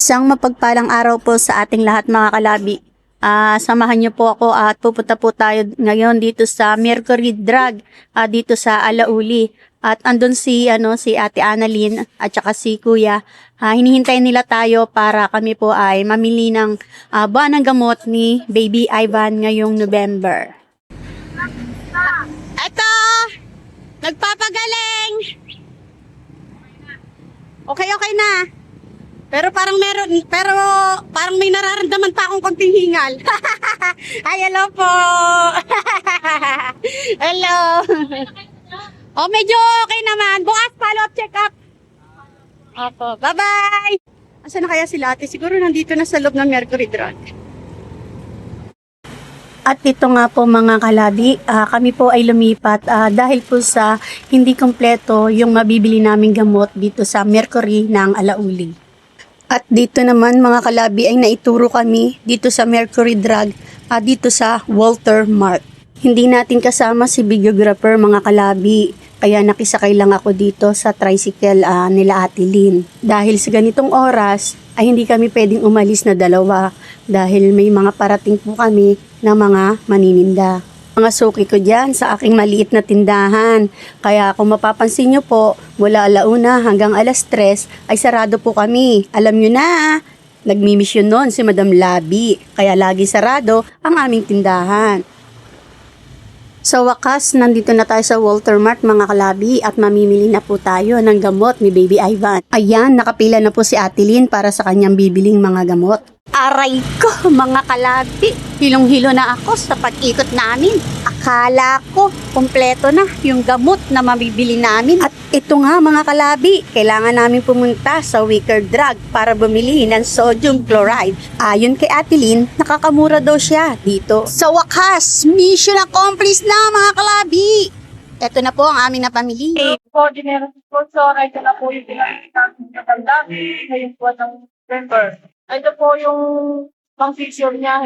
Isang mapagpalang araw po sa ating lahat mga kalabi. Samahan niyo po ako at pupunta po tayo ngayon dito sa Mercury Drug dito sa Alauli. At andun si Ate Annalyn at saka si Kuya. Hinihintay nila tayo para kami po ay mamili ng buwan ng gamot ni Baby Ivan ngayong November. Eto! Nagpapagaling! Okay na. Pero parang may nararamdaman pa akong konting hingal. Ay, hello po. Hello. Oh, medyo okay naman. Bukas follow-up check-up. Opo, bye-bye. Asa na kaya sila ate? Siguro nandito na sa loob ng Mercury Drug. At ito nga po mga kalabi, kami po ay lumipat dahil po sa hindi kompleto yung mabibili naming gamot dito sa Mercury ng Alauli. At dito naman mga kalabi ay naituro kami dito sa Mercury Drug, dito sa Walter Mart. Hindi natin kasama si videographer mga kalabi, kaya nakisakay lang ako dito sa tricycle nila Ate Lynn. Dahil sa ganitong oras ay hindi kami pwedeng umalis na dalawa dahil may mga parating po kami na mga manininda. Mga suki ko dyan sa aking maliit na tindahan. Kaya kung mapapansin nyo po, mula 1:00 hanggang 3:00 ay sarado po kami. Alam nyo na, nagmimisyon noon si Madam Labi. Kaya lagi sarado ang aming tindahan. Sa wakas, nandito na tayo sa Walter Mart mga kalabi at mamimili na po tayo ng gamot ni Baby Ivan. Ayan, nakapila na po si Ate Lynn para sa kanyang bibiling mga gamot. Aray ko mga kalabi, hilong-hilo na ako sa pag-ikot namin. Akala ko kompleto na yung gamot na mabibili namin. At ito nga mga kalabi, kailangan namin pumunta sa Wicker Drug para bumili ng sodium chloride. Ayon kay Ate Lynn, nakakamura daw siya dito. Sa wakas, mission accomplished na mga kalabi. Ito na po ang aming napamili. Coordinator sponsor, ito na po yung pinag-iingat ng Dami ngayon po ng November. Ito po yung pang-fissure niya,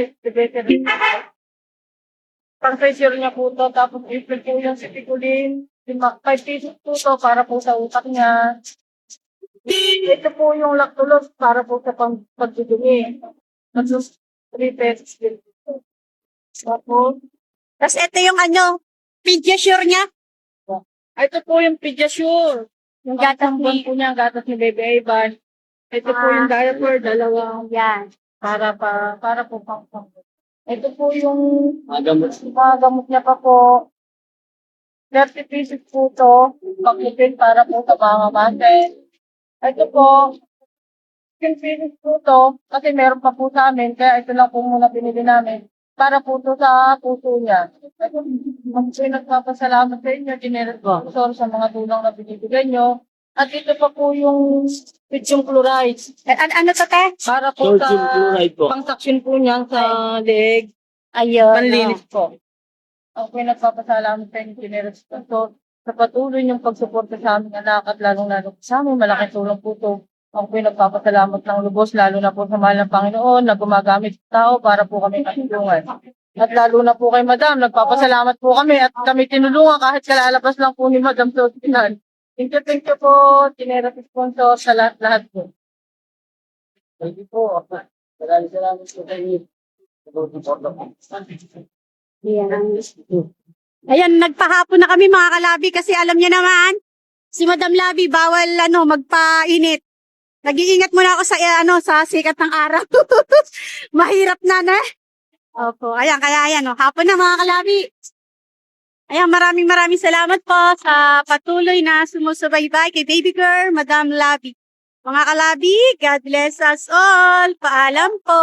pang-fissure niya po to, tapos i-fill po yung sitikulin, 5 pesos po to para po sa utak niya. Ito po yung lactulose para po sa pagdudumi. Tapos 3 pesos din po. Tapos ito yung Pediasure niya. Ito po yung Pediasure. Yung gatas po niya, gatas ni Baby Ivan. Ito po yung diaper, dalawa. Yan. Para po pang. Ito po yung mga gamot niya pa po. 30 pieces po to. Pagkipin para po sa mga mate. Ito po, 10 pieces po to. Kasi meron pa po sa amin. Kaya ito lang po muna pinili namin. Para po to sa puso niya. Ito, nagpapasalamat sa inyo. Generous po sa mga tulong na binibigay nyo. At ito pa po yung sodium chloride. Ano to, te? Para po sa pang-suction po niya sa leg. Ayun. Panlinis po. Okay, nagpapasalamat sa inyo, generous sponsor, sa patuloy niyong pagsuporta sa aming anak at lalong-lalo sa amin. Malaking tulong po ito. Okay, nagpapasalamat ng lubos, lalo na po sa mahal ng Panginoon na gumagamit sa tao para po kami matulungan. At lalo na po kay Madam, nagpapasalamat po kami at kami tinulungan kahit kalalabas lang po ni Madam sa ospital. Thank you po, generous sponsor sa lahat po. Thank you po. Maraming salamat po sa inyo. Ayan, nagpahapon na kami mga kalabi kasi alam niya naman, si Madam Labi bawal magpainit. Nag-iingat muna ako sa sikat ng araw. Mahirap na. Opo, ayan, hapon na mga kalabi. Ayan, maraming salamat po sa patuloy na sumusubaybay kay Baby Girl, Madam Labi. Mga kalabi, God bless us all. Paalam po.